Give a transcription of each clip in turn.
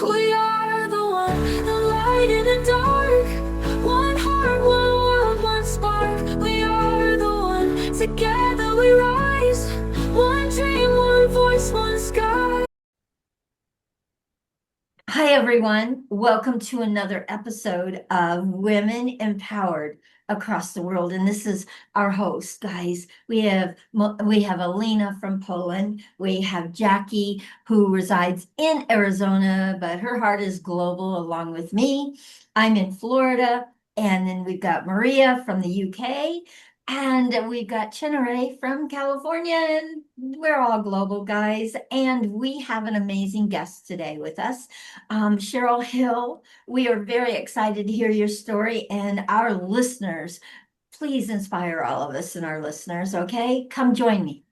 We are the one, the light in the dark. One heart, one world, one spark. We are the one, together we rise. One dream, one voice, one sky. Hi, everyone. Welcome to another episode of Women Empowered Across the World. And this is our host, guys. We have Alina from Poland. We have Jackie, who resides in Arizona, but her heart is global along with me. I'm in Florida. And then we've got Maria from the UK. And we've got Chinere from California. And we're all global, guys. And we have an amazing guest today with us. Cheryl Hill, we are very excited to hear your story and our listeners. Please inspire all of us and our listeners, okay? Come join me.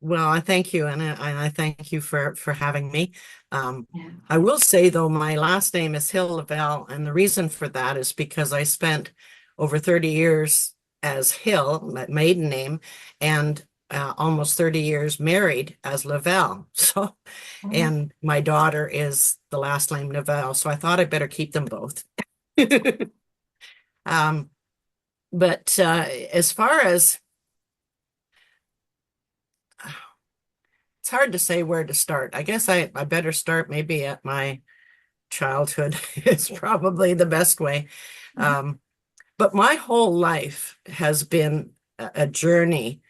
Well, I thank you, and I thank you for having me. Yeah. I will say, though, my last name is Hill-Lavalle, and the reason for that is because I spent over 30 years as Hill, my maiden name, and almost 30 years married as Lavelle. So, Oh, and my daughter is the last name Lavelle, so I thought I'd better keep them both. Um, but as far as it's hard to say where to start. I guess I better start maybe at my childhood. It's probably the best way. Um, but my whole life has been a journey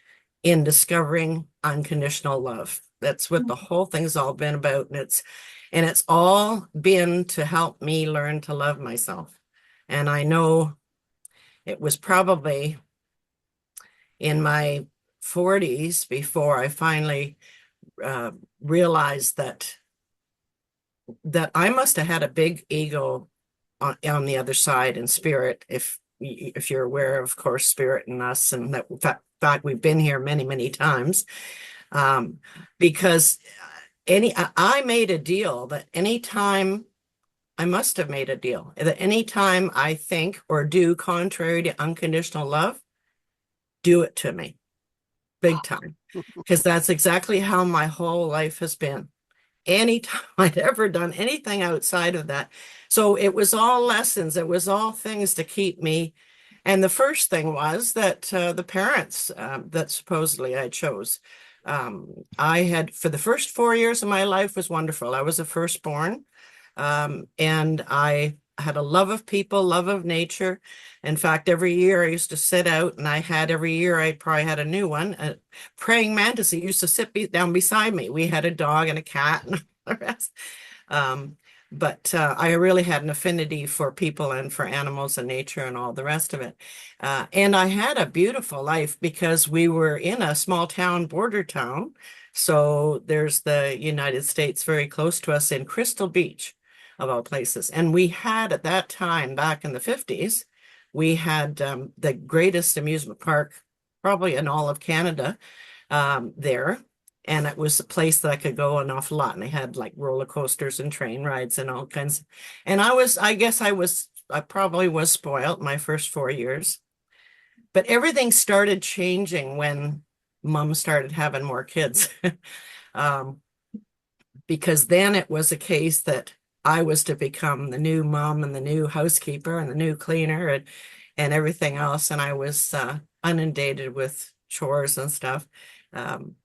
in discovering unconditional love. That's what the whole thing's all been about. And it's all been to help me learn to love myself. And I know it was probably in my 40s before I finally realized that I must have had a big ego on the other side in spirit. If you're aware, of course, spirit and us, and that in fact we've been here many, many times, um, because I made a deal that anytime I must have made a deal that anytime I think or do contrary to unconditional love, do it to me big time, because that's exactly how my whole life has been. Anytime I'd ever done anything outside of that. So it was all lessons. It was all things to keep me. And the first thing was that the parents that supposedly I chose, I had for the first 4 years of my life was wonderful. I was a firstborn, and I had a love of people, love of nature. In fact, every year I used to sit out, and every year I probably had a new one. A praying mantis that used to sit down beside me. We had a dog and a cat and all the rest. Um, but I really had an affinity for people and for animals and nature and all the rest of it. And I had a beautiful life because we were in a small town, border town. So there's the United States very close to us in Crystal Beach, of all places. And we had at that time, back in the 50s, we had the greatest amusement park probably in all of Canada there. And it was a place that I could go an awful lot. And they had like roller coasters and train rides and all kinds. And I probably was spoiled my first 4 years. But everything started changing when mom started having more kids. um, because then it was a case that I was to become the new mom and the new housekeeper and the new cleaner and everything else. And I was inundated with chores and stuff. Um,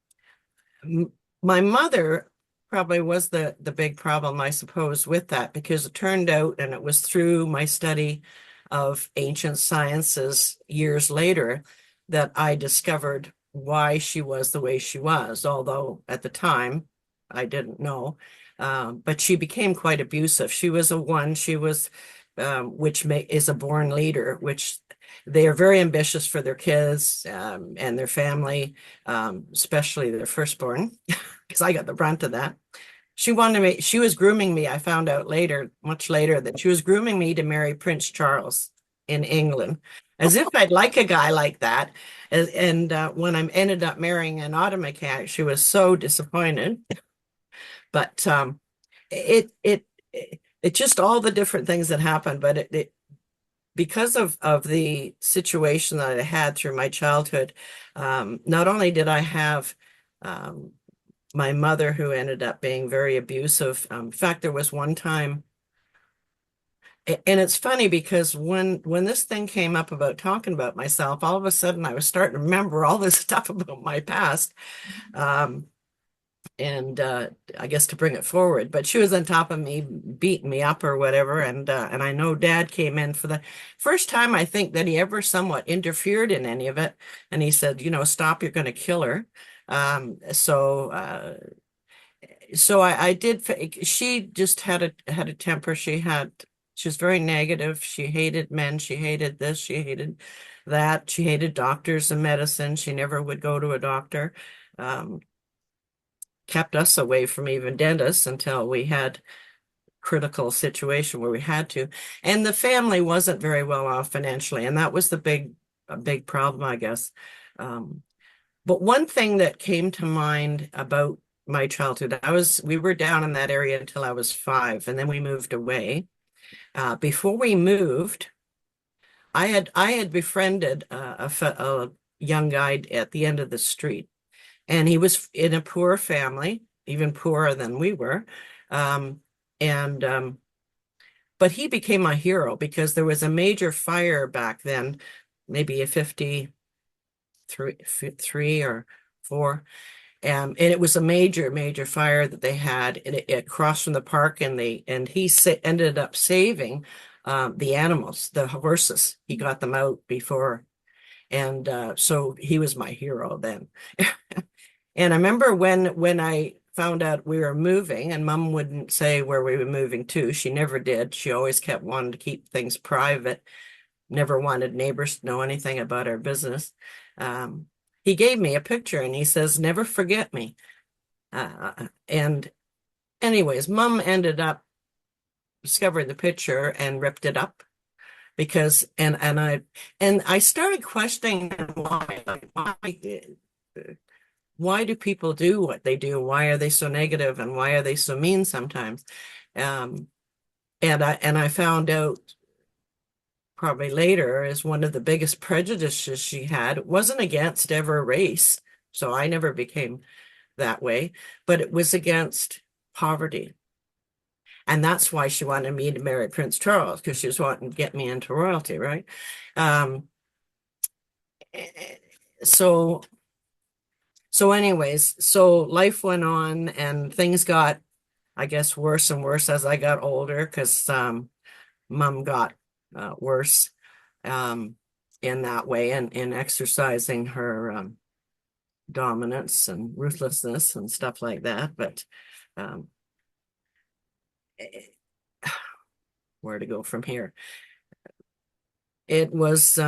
my mother probably was the big problem, I suppose, with that, because it turned out, and it was through my study of ancient sciences years later, that I discovered why she was the way she was, although at the time I didn't know. But she became quite abusive. She was a one, she was, is a born leader, which they are very ambitious for their kids and their family, especially their firstborn, because I got the brunt of that. She was grooming me. I found out later, much later, that she was grooming me to marry Prince Charles in England, as if I'd like a guy like that. And when I ended up marrying an auto mechanic, she was so disappointed. But it it just all the different things that happened. But it because of the situation that I had through my childhood, not only did I have my mother, who ended up being very abusive. In fact, there was one time, and it's funny because when this thing came up about talking about myself, all of a sudden I was starting to remember all this stuff about my past. Um, and I guess to bring it forward, but she was on top of me, beating me up or whatever. And I know Dad came in for the first time, I think, that he ever somewhat interfered in any of it. And he said, stop, you're going to kill her. So I did. She just had a temper. She was very negative. She hated men. She hated this. She hated that. She hated doctors and medicine. She never would go to a doctor. Um, Kept us away from even dentists until we had critical situation where we had to. And the family wasn't very well off financially, and that was a big problem, I guess. But one thing that came to mind about my childhood, we were down in that area until I was 5, and then we moved away. Before we moved, I had befriended a young guy at the end of the street, and he was in a poor family, even poorer than we were. Um, and But he became my hero because there was a major fire back then, maybe a 53 or 4. And it was a major fire that they had, and it crossed from the park, and he ended up saving the animals, the horses. He got them out before, and so he was my hero then. And I remember when I found out we were moving, and Mom wouldn't say where we were moving to. She never did. She always kept wanting to keep things private, never wanted neighbors to know anything about our business. He gave me a picture and he says, "Never forget me." And anyways, Mom ended up discovering the picture and ripped it up because, and I started questioning why, why do people do what they do? Why are they so negative, and why are they so mean sometimes? And I found out probably later is one of the biggest prejudices she had wasn't against ever race. So I never became that way, but it was against poverty. And that's why she wanted me to marry Prince Charles, because she was wanting to get me into royalty, right? Um, so anyways, so life went on and things got, I guess, worse and worse as I got older, because Mom got worse in that way, and in exercising her dominance and ruthlessness and stuff like that. But where to go from here? It was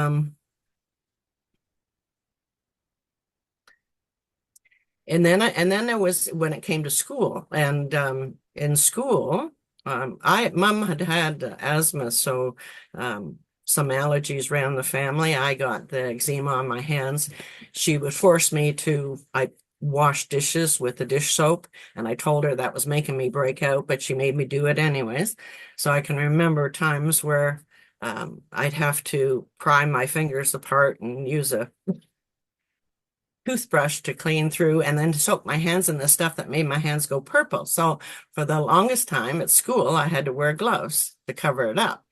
and then there was when it came to school, and in school, Mom had asthma, so some allergies ran the family. I got the eczema on my hands. She would force me to wash dishes with the dish soap, and I told her that was making me break out, but she made me do it anyways. So I can remember times where I'd have to pry my fingers apart and use a toothbrush to clean through, and then to soak my hands in the stuff that made my hands go purple. So for the longest time at school, I had to wear gloves to cover it up.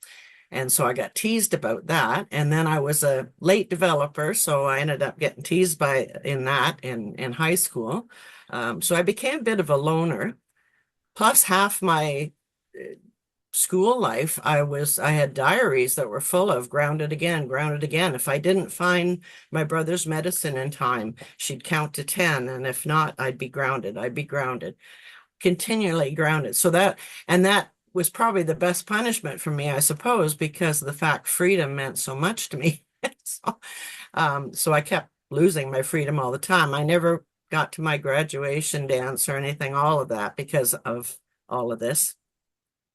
And so I got teased about that. And then I was a late developer, so I ended up getting teased in high school. So I became a bit of a loner. Plus half my school life, I had diaries that were full of grounded again, grounded again. If I didn't find my brother's medicine in time, she'd count to 10. And if not, I'd be grounded. Continually grounded. So that was probably the best punishment for me, I suppose, because of the fact freedom meant so much to me. So I kept losing my freedom all the time. I never got to my graduation dance or anything, all of that, because of all of this.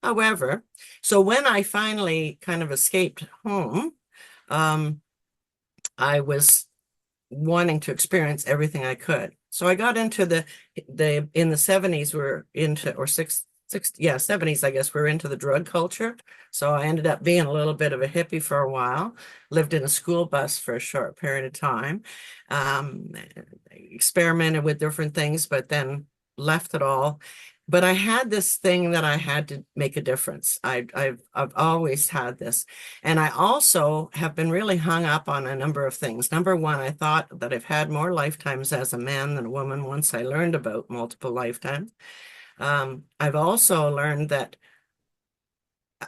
However, so when I finally kind of escaped home, I was wanting to experience everything I could. So I got into in the 70s, we're into, or 70s, I guess, we're into the drug culture. So I ended up being a little bit of a hippie for a while, lived in a school bus for a short period of time, experimented with different things, but then left it all. But I had this thing that I had to make a difference. I've always had this. And I also have been really hung up on a number of things. Number one, I thought that I've had more lifetimes as a man than a woman once I learned about multiple lifetimes. I've also learned that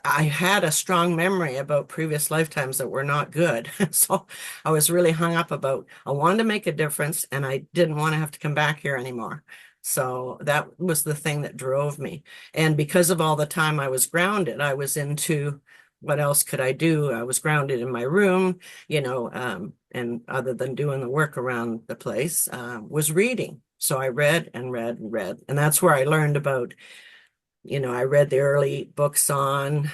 I had a strong memory about previous lifetimes that were not good. So I was really hung up about, I wanted to make a difference and I didn't want to have to come back here anymore. So that was the thing that drove me. And because of all the time I was grounded, I was into what else could I do? I was grounded in my room, and other than doing the work around the place, was reading. So I read and read and read. And that's where I learned about, I read the early books on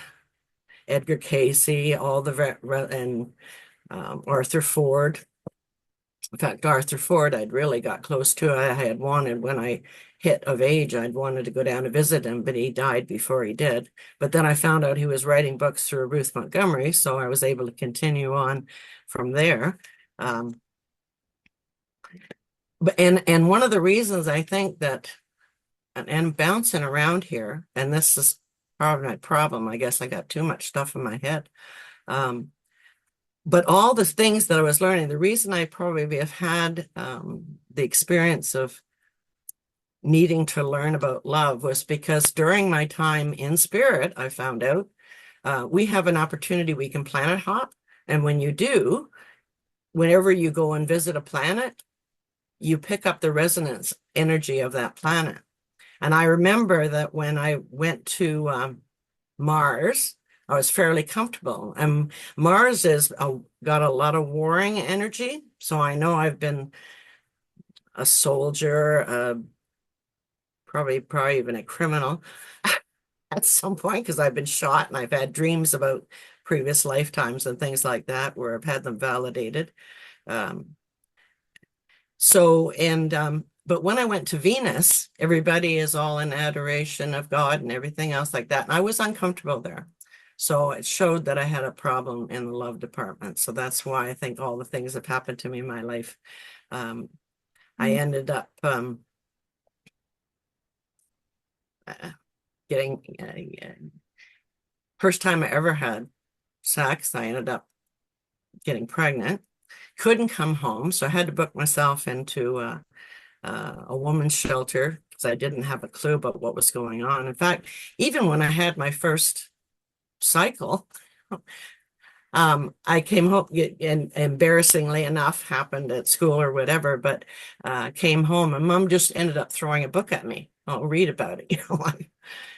Edgar Casey, and Arthur Ford. In fact, Arthur Ford, I'd really got close to. I had wanted, when I hit of age, I'd wanted to go down to visit him, but he died before he did. But then I found out he was writing books through Ruth Montgomery, so I was able to continue on from there. And one of the reasons I think that, and bouncing around here, and this is probably my problem. I guess I got too much stuff in my head. But all the things that I was learning, the reason I probably have had the experience of needing to learn about love was because during my time in spirit, I found out we have an opportunity, we can planet hop. And when you do, whenever you go and visit a planet, you pick up the resonance energy of that planet. And I remember that when I went to Mars, I was fairly comfortable. And Mars is got a lot of warring energy. So I know I've been a soldier, probably even a criminal at some point, because I've been shot and I've had dreams about previous lifetimes and things like that where I've had them validated. But when I went to Venus, everybody is all in adoration of God and everything else like that. And I was uncomfortable there. So it showed that I had a problem in the love department. So that's why I think all the things that happened to me in my life, I ended up getting, first time I ever had sex, I ended up getting pregnant. Couldn't come home, so I had to book myself into a woman's shelter because I didn't have a clue about what was going on. In fact, even when I had my first cycle, I came home, and embarrassingly enough, happened at school or whatever, but came home and Mom just ended up throwing a book at me. I'll read about it,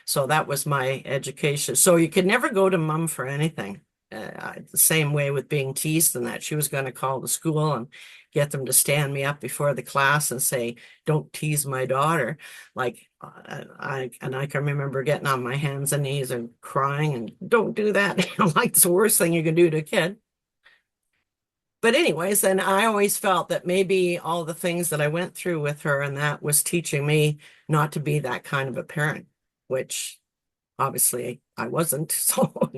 So that was my education. So you could never go to Mom for anything. The same way with being teased and that. She was going to call the school and get them to stand me up before the class and say, "Don't tease my daughter." Like I can remember getting on my hands and knees and crying and, "Don't do that." Like it's the worst thing you can do to a kid. But anyways, and I always felt that maybe all the things that I went through with her and that was teaching me not to be that kind of a parent, which obviously I wasn't, so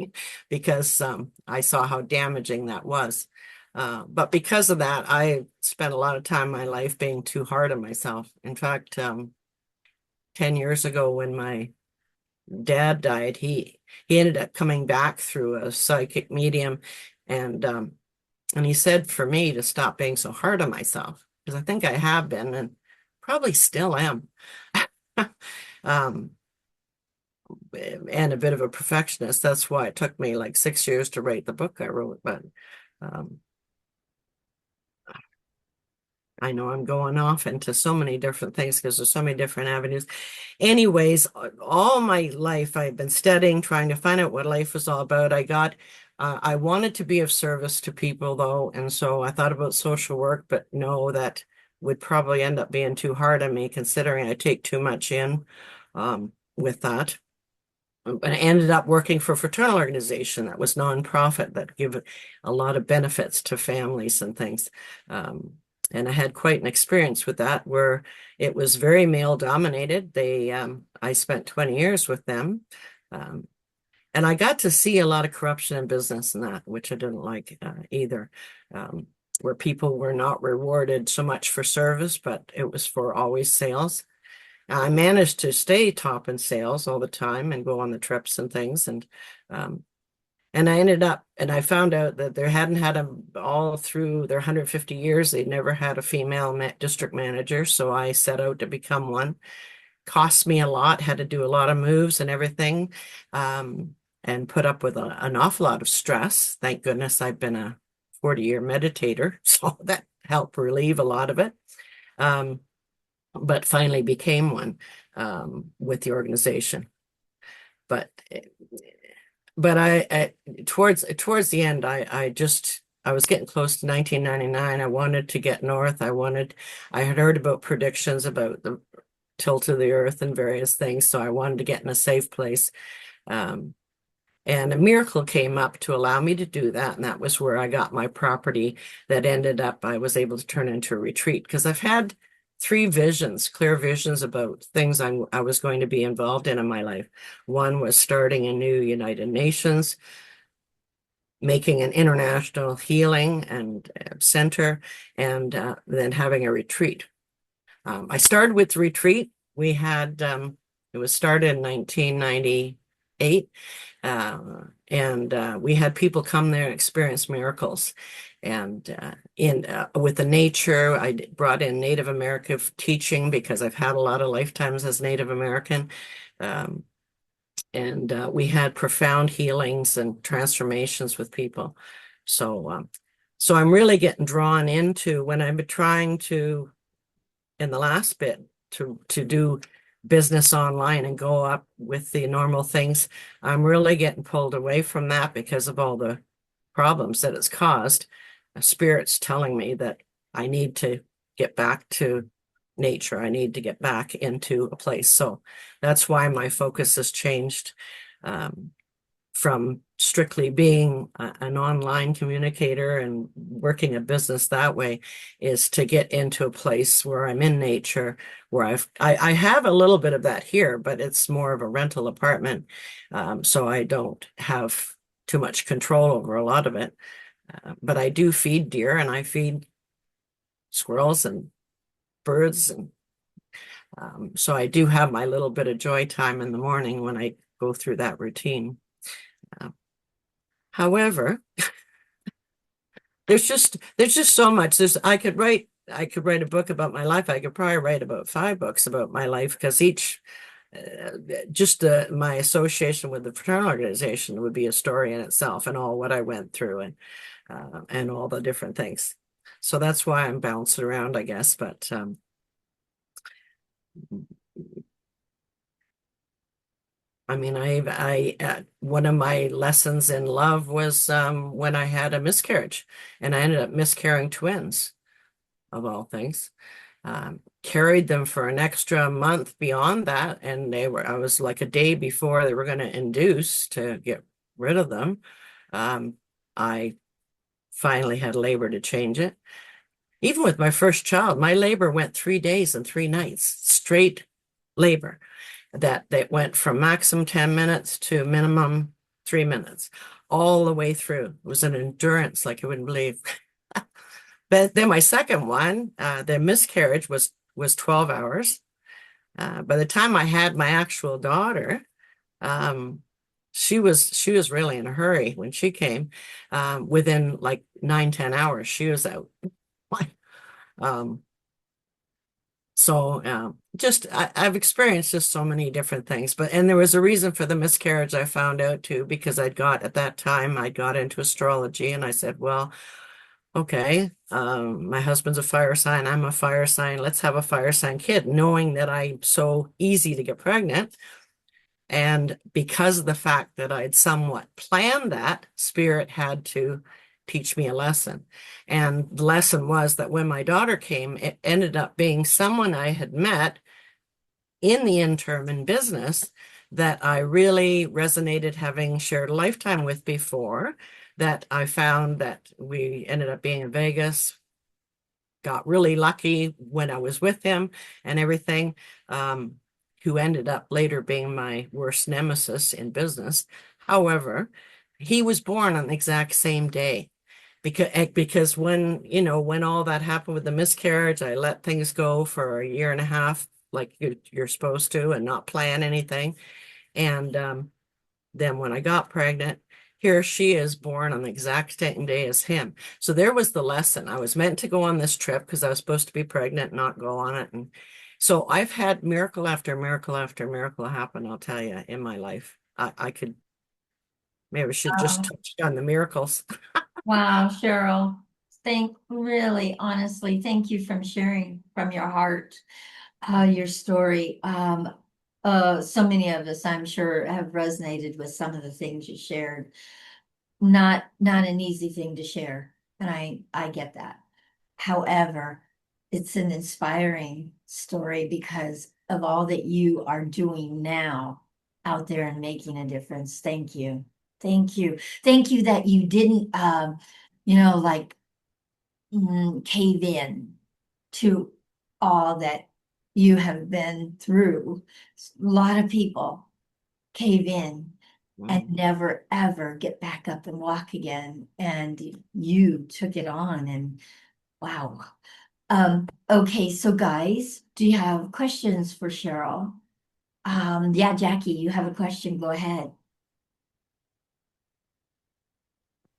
because I saw how damaging that was. But because of that, I spent a lot of time in my life being too hard on myself. In fact, 10 years ago when my dad died, he ended up coming back through a psychic medium, and he said for me to stop being so hard on myself, because I think I have been and probably still am. And a bit of a perfectionist. That's why it took me like 6 years to write the book I wrote. But I know I'm going off into so many different things because there's so many different avenues. Anyways, all my life I've been studying, trying to find out what life was all about. I wanted to be of service to people though. And so I thought about social work, but no, that would probably end up being too hard on me considering I take too much in with that. But I ended up working for a fraternal organization that was nonprofit that give a lot of benefits to families and things. And I had quite an experience with that where it was very male dominated. I spent 20 years with them. And I got to see a lot of corruption in business and that, which I didn't like either, where people were not rewarded so much for service, but it was for always sales. I managed to stay top in sales all the time and go on the trips and things. And I ended up, and I found out that they hadn't had all through their 150 years, they'd never had a female district manager. So I set out to become one. Cost me a lot, had to do a lot of moves and everything, and put up with an awful lot of stress. Thank goodness I've been a 40-year meditator, so that helped relieve a lot of it. But finally became one with the organization. But I towards the end, I was getting close to 1999. I wanted to get north. I had heard about predictions about the tilt of the earth and various things, so I wanted to get in a safe place. And a miracle came up to allow me to do that, and that was where I got my property that ended up I was able to turn into a retreat, because I've had 3 clear visions about things I was going to be involved in my life. One was starting a new United Nations, making an international healing and center, and then having a retreat. I started with the retreat. We had, it was started in 1998. We had people come there and experience miracles. And with the nature, I brought in Native American teaching because I've had a lot of lifetimes as Native American. We had profound healings and transformations with people. So I'm really getting drawn into when I've been trying to, in the last bit, to do business online and go up with the normal things. I'm really getting pulled away from that because of all the problems that it's caused. Spirit's telling me that I need to get back to nature. I need to get back into a place. So that's why my focus has changed from strictly being an online communicator and working a business that way, is to get into a place where I'm in nature, where I have a little bit of that here, but it's more of a rental apartment. So I don't have too much control over a lot of it. But I do feed deer, and I feed squirrels and birds. And so I do have my little bit of joy time in the morning when I go through that routine. However, there's just so much. I could write a book about my life. I could probably write about 5 books about my life, because each my association with the fraternal organization would be a story in itself, and all what I went through, and all the different things. So that's why I'm bouncing around, I guess. But I mean, one of my lessons in love was when I had a miscarriage, and I ended up miscarrying twins, of all things. Carried them for an extra month beyond that, and I was like a day before they were going to induce to get rid of them. I finally had labor to change it. Even with my first child, my labor went 3 days and 3 nights, straight labor. That went from maximum 10 minutes to minimum 3 minutes, all the way through. It was an endurance like you wouldn't believe. But then my second one, the miscarriage was 12 hours. By the time I had my actual daughter, she was really in a hurry when she came. Within like 9-10 hours, she was out. I've experienced just so many different things, and there was a reason for the miscarriage, I found out too, because at that time I got into astrology, and I said, well, okay, my husband's a fire sign, I'm a fire sign, let's have a fire sign kid, knowing that I'm so easy to get pregnant. And because of the fact that I'd somewhat planned that, Spirit had to teach me a lesson. And the lesson was that when my daughter came, it ended up being someone I had met in the interim in business that I really resonated, having shared a lifetime with before, that I found that we ended up being in Vegas, got really lucky when I was with him and everything, who ended up later being my worst nemesis in business. However, he was born on the exact same day. Because when all that happened with the miscarriage, I let things go for a 1.5 years. like you're supposed to and not plan anything. And then when I got pregnant, here she is born on the exact same day as him. So there was the lesson. I was meant to go on this trip because I was supposed to be pregnant, not go on it. And so I've had miracle after miracle after miracle happen, I'll tell you, in my life. I could maybe I should just Wow. touch on the miracles. Wow, Cheryl, really, honestly, thank you from sharing from your heart, your story. So many of us, I'm sure, have resonated with some of the things you shared. Not an easy thing to share, and I get that. However, it's an inspiring story because of all that you are doing now out there and making a difference. Thank you. Thank you. Thank you that you didn't, like cave in to all that you have been through. A lot of people cave in and never ever get back up and walk again. And you took it on and wow. Okay, so guys, do you have questions for Cheryl? Yeah, Jackie, you have a question. Go ahead.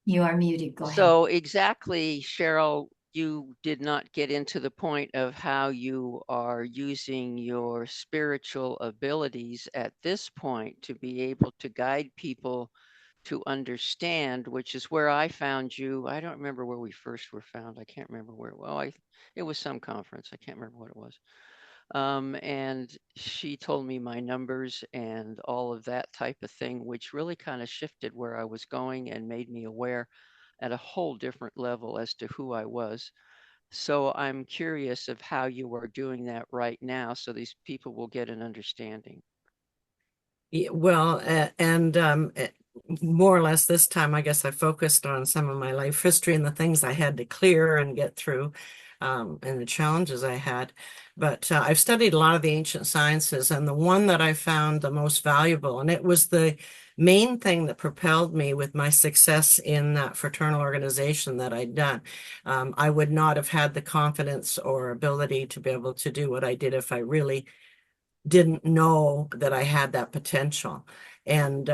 You are muted. Go ahead. So exactly, Cheryl, you did not get into the point of how you are using your spiritual abilities at this point to be able to guide people to understand, which is where I found you. I don't remember where we first were found. I can't remember where. Well, it was some conference. I can't remember what it was. And she told me my numbers and all of that type of thing, which really kind of shifted where I was going and made me aware at a whole different level as to who I was. So I'm curious of how you are doing that right now so these people will get an understanding. Yeah, well, and more or less this time, I guess I focused on some of my life history and the things I had to clear and get through, and the challenges I had. But I've studied a lot of the ancient sciences, and the one that I found the most valuable, and it was the main thing that propelled me with my success in that fraternal organization that I'd done. I would not have had the confidence or ability to be able to do what I did if I really didn't know that I had that potential. And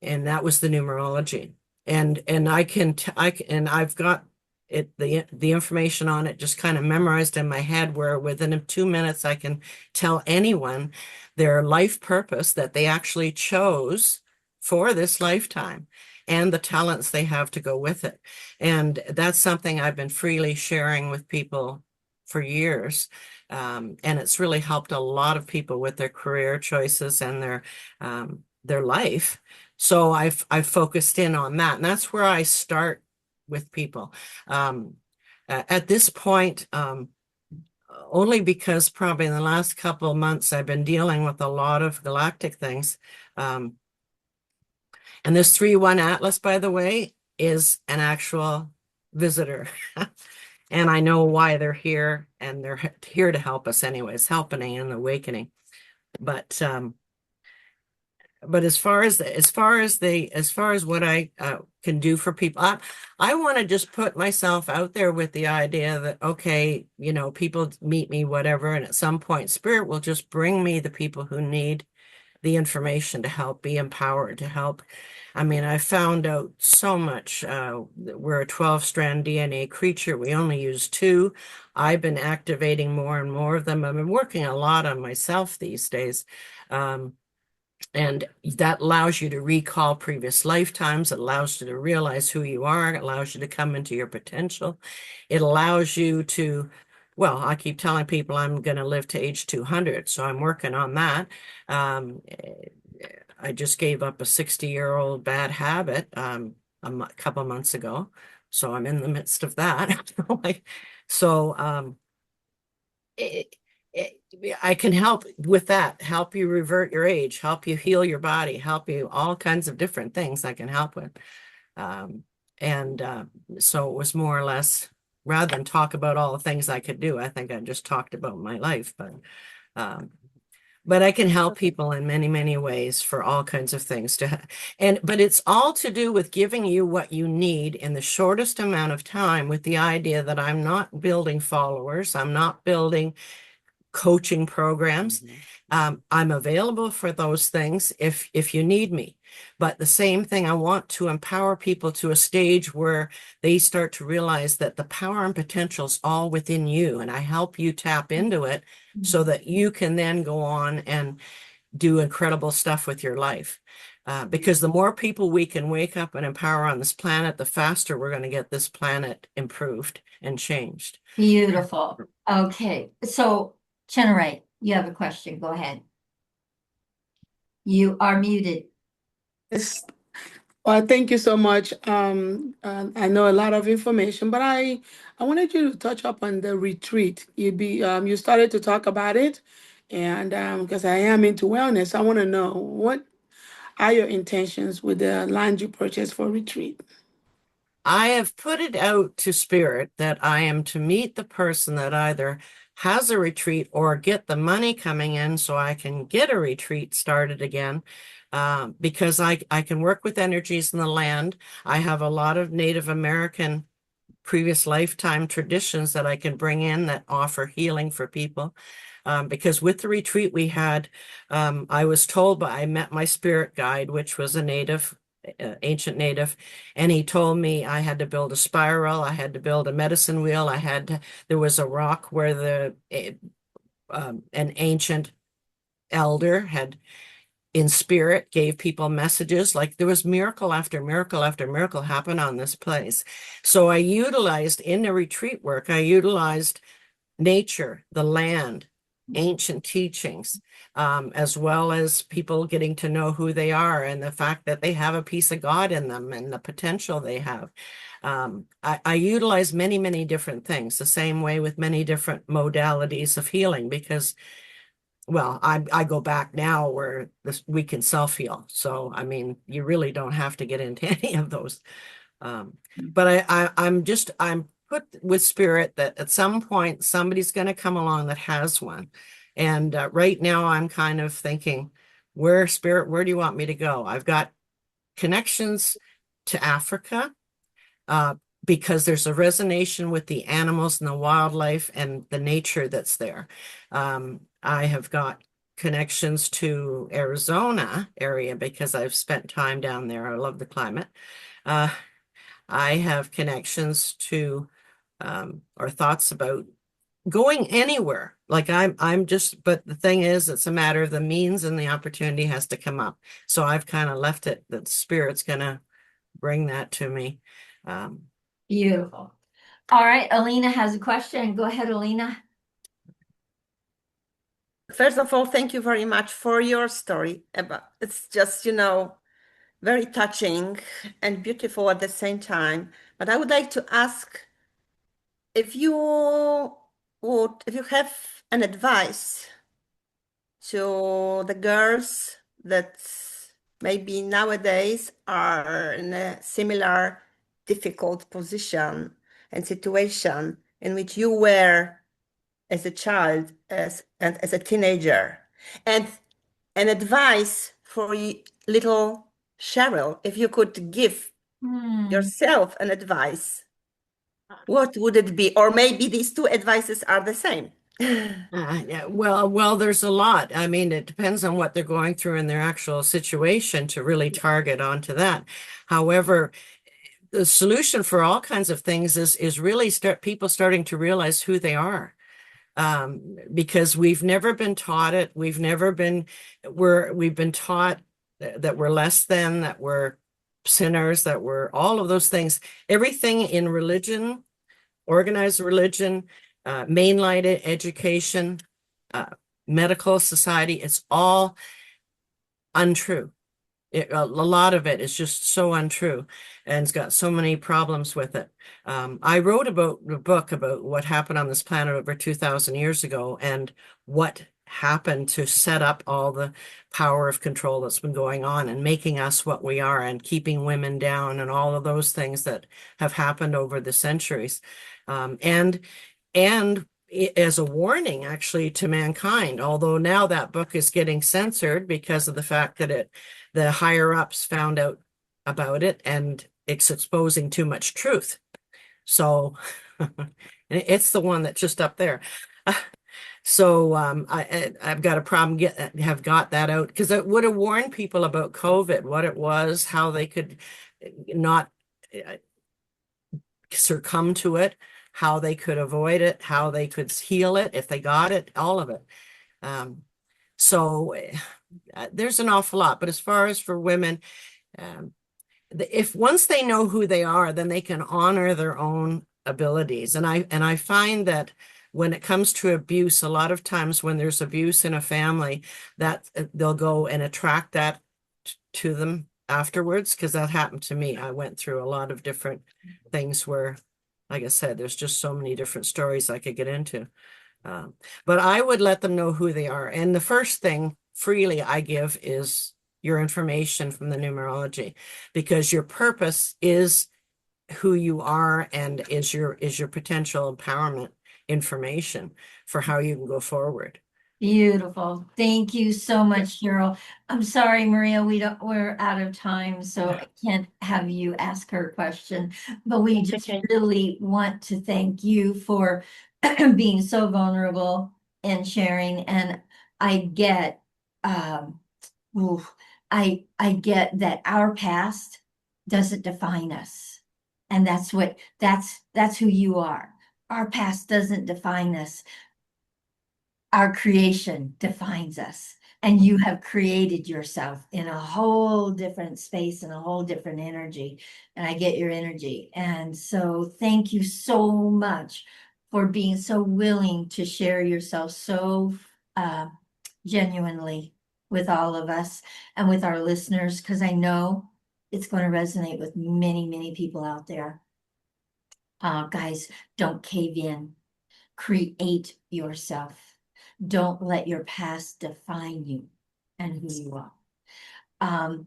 that was the numerology. And I've got the information on it just kind of memorized in my head, where within 2 minutes I can tell anyone their life purpose that they actually chose for this lifetime and the talents they have to go with it. And that's something I've been freely sharing with people for years. And it's really helped a lot of people with their career choices and their life. So I've focused in on that, and that's where I start with people. At this point, only because probably in the last couple of months I've been dealing with a lot of galactic things. And this 3-1 Atlas, by the way, is an actual visitor. And I know why they're here, and they're here to help us anyways, helping and awakening. But as far as what I can do for people, I want to just put myself out there with the idea that, okay, people meet me, whatever, and at some point Spirit will just bring me the people who need the information to help be empowered, to help. I mean, I found out so much. We're a 12-strand DNA creature. We only use 2. I've been activating more and more of them. I've been working a lot on myself these days. And that allows you to recall previous lifetimes. It allows you to realize who you are. It allows you to come into your potential. It allows you to, well, I keep telling people I'm going to live to age 200, so I'm working on that. I just gave up a 60-year-old bad habit a couple months ago, so I'm in the midst of that. So I can help with that, help you revert your age, help you heal your body, help you all kinds of different things I can help with. So it was more or less, rather than talk about all the things I could do, I think I just talked about my life, but I can help people in many, many ways for all kinds of things but it's all to do with giving you what you need in the shortest amount of time, with the idea that I'm not building followers. I'm not building coaching programs. I'm available for those things if you need me. But the same thing, I want to empower people to a stage where they start to realize that the power and potential is all within you, and I help you tap into it so that you can then go on and do incredible stuff with your life. Because the more people we can wake up and empower on this planet, the faster we're going to get this planet improved and changed. Beautiful. Okay, so Cheryl, you have a question. Go ahead. You are muted. Yes. Well, thank you so much. I know a lot of information, but I wanted you to touch up on the retreat. You started to talk about it, and because I am into wellness, I want to know what are your intentions with the land you purchased for retreat. I have put it out to spirit that I am to meet the person that either has a retreat or get the money coming in so I can get a retreat started again. Because I can work with energies in the land. I have a lot of Native American previous lifetime traditions that I can bring in that offer healing for people. Because with the retreat we had, I was told, I met my spirit guide, which was a native, ancient native, and he told me I had to build a spiral, I had to build a medicine wheel, there was a rock where an ancient elder had in spirit gave people messages. Like there was miracle after miracle after miracle happen on this place. So I utilized in the retreat work, I utilized nature, the land, ancient teachings, as well as people getting to know who they are and the fact that they have a piece of God in them and the potential they have. I utilize many, many different things, the same way with many different modalities of healing, because well, I go back now where we can self-heal. So, I mean, you really don't have to get into any of those. But I'm put with spirit that at some point somebody's going to come along that has one. And right now I'm kind of thinking, where do you want me to go? I've got connections to Africa. Because there's a resonance with the animals and the wildlife and the nature that's there. I have got connections to Arizona area because I've spent time down there. I love the climate. I have connections to or thoughts about going anywhere. Like I'm just, but the thing is, it's a matter of the means and the opportunity has to come up. So I've kind of left it that spirit's gonna bring that to me. Beautiful. All right, Alina has a question. Go ahead, Alina. First of all, thank you very much for your story. It's just, very touching and beautiful at the same time. But I would like to ask if you have an advice to the girls that maybe nowadays are in a similar difficult position and situation in which you were as a child, as a teenager, and an advice for little Cheryl, if you could give yourself an advice, what would it be? Or maybe these two advices are the same. Yeah, well, there's a lot. I mean, it depends on what they're going through in their actual situation to really target onto that. However, the solution for all kinds of things is really people starting to realize who they are. Because we've never been taught it. We've been taught that we're less than, that we're sinners, that we're all of those things. Everything in religion, organized religion, mainline education, medical society, it's all untrue. A lot of it is just so untrue and it's got so many problems with it. I wrote a book about what happened on this planet over 2,000 years ago and what happened to set up all the power of control that's been going on and making us what we are and keeping women down and all of those things that have happened over the centuries. And as a warning actually to mankind, although now that book is getting censored because of the fact that the higher ups found out about it and it's exposing too much truth. So it's the one that's just up there. So I've got a problem have got that out because it would have warned people about COVID, what it was, how they could not succumb to it, how they could avoid it, how they could heal it if they got it, all of it. So there's an awful lot. But as far as for women, if once they know who they are, then they can honor their own abilities. And I find that when it comes to abuse, a lot of times when there's abuse in a family, that they'll go and attract that to them afterwards, because that happened to me. I went through a lot of different things where, like I said, there's just so many different stories I could get into. But I would let them know who they are. And the first thing freely I give is your information from the numerology, because your purpose is who you are and is your potential empowerment information for how you can go forward. Beautiful. Thank you so much, Cheryl. I'm sorry, Maria, we're out of time, so I can't have you ask her question. But we That's just okay. really want to thank you for being so vulnerable and sharing. And I get, oof, I get that our past doesn't define us. And that's who you are. Our past doesn't define us. Our creation defines us, and you have created yourself in a whole different space and a whole different energy. And I get your energy. And so thank you so much for being so willing to share yourself so genuinely with all of us and with our listeners, because I know it's going to resonate with many, many people out there. Guys, don't cave in. Create yourself. Don't let your past define you and who you are.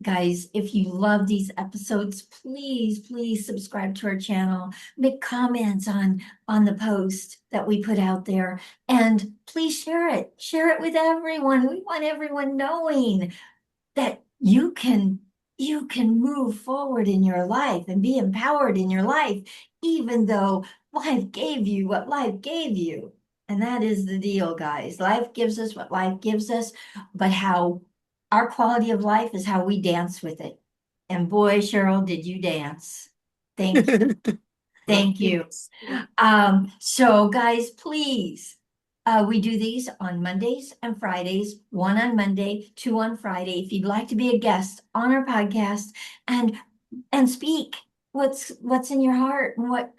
Guys, if you love these episodes, please subscribe to our channel. Make comments on the post that we put out there, and please share it. Share it with everyone. We want everyone knowing that you can move forward in your life and be empowered in your life, even though life gave you what life gave you. And that is the deal, guys. Life gives us what life gives us, but how our quality of life is how we dance with it. And boy, Cheryl, did you dance. Thank you. Thank you. So guys, please, we do these on Mondays and Fridays, one on Monday, two on Friday. If you'd like to be a guest on our podcast and speak what's in your heart and what,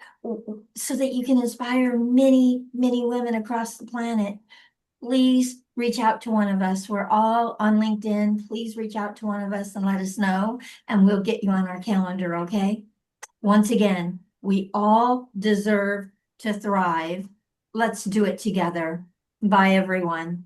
so that you can inspire many, many women across the planet, please reach out to one of us. We're all on LinkedIn. Please reach out to one of us and let us know, and we'll get you on our calendar, okay? Once again, we all deserve to thrive. Let's do it together. Bye, everyone.